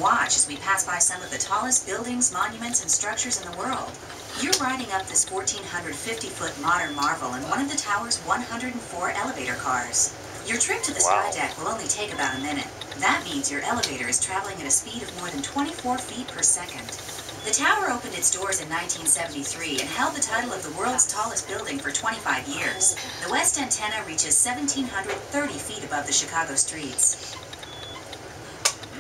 Watch as we pass by some of the tallest buildings, monuments, and structures in the world. You're riding up this 1,450-foot modern marvel in one of the tower's 104 elevator cars. Your trip to the sky deck will only take about a minute. That means your elevator is traveling at a speed of more than 24 feet per second. The tower opened its doors in 1973 and held the title of the world's tallest building for 25 years. The west antenna reaches 1,730 feet above the Chicago streets.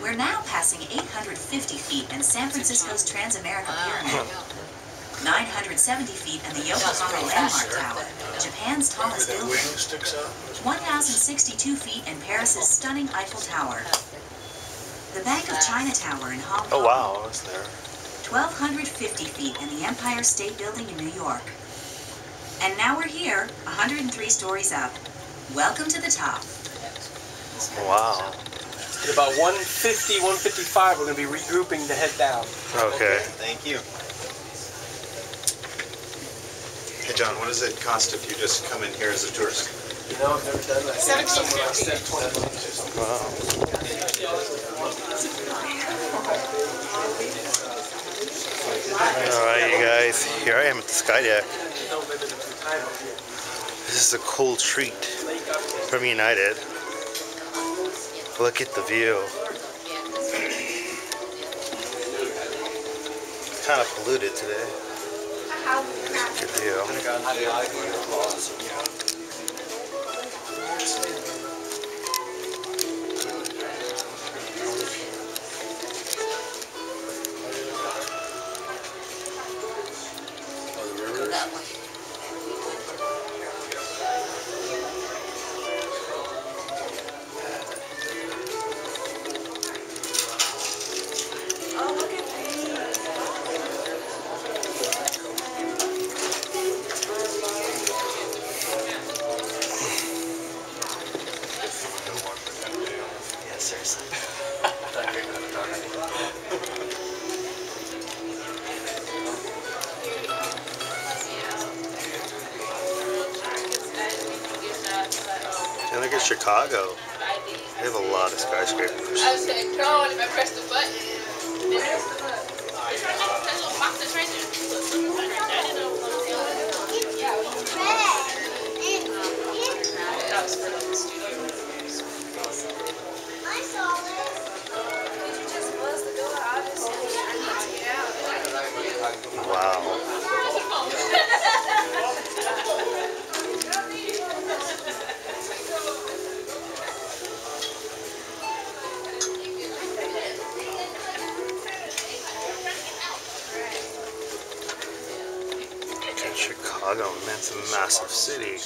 We're now passing 850 feet in San Francisco's TRANSAMERICA Pyramid, 970 feet in the Yokohama Landmark Tower, Japan's tallest building, 1,062 feet in Paris's stunning Eiffel Tower, the Bank of China Tower in Hong Kong. Oh wow, I was there. 1,250 feet in the Empire State Building in New York. And now we're here, 103 stories up. Welcome to the top. Wow. At about 150, 155, we're going to be regrouping to head down. Okay. Thank you. Hey John, what does it cost if you just come in here as a tourist? You know, I've never done that. Somewhere else said 20 bucks or something. Wow. Alright, you guys, here I am at the sky deck. This is a cool treat from United. Look at the view. It's kind of polluted today. Good view. And look at Chicago. They have a lot of skyscrapers. I was saying, go if I press the button. There's that little box that's right there. That was for the studios. I saw this. Did you just buzz the door? Obviously, I need to get out. Wow. Chicago, man, it's a massive city.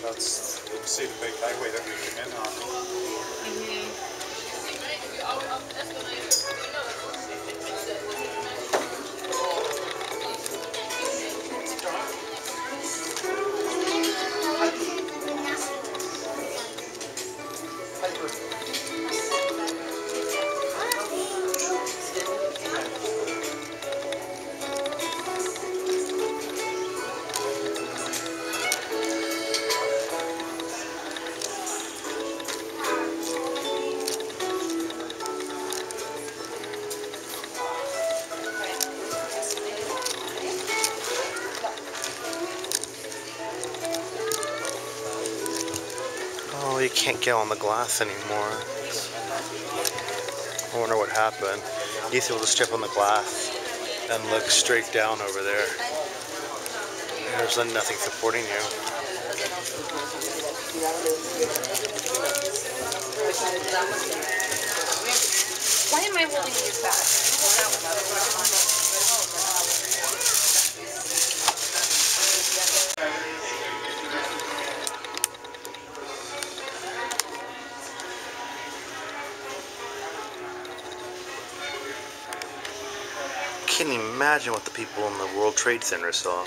That's, you can see the big highway that we came in on. Oh, you can't get on the glass anymore. I wonder what happened. You used to be able to step on the glass and look straight down over there. There's nothing supporting you. Why am I holding these back? Can't imagine what the people in the World Trade Center saw.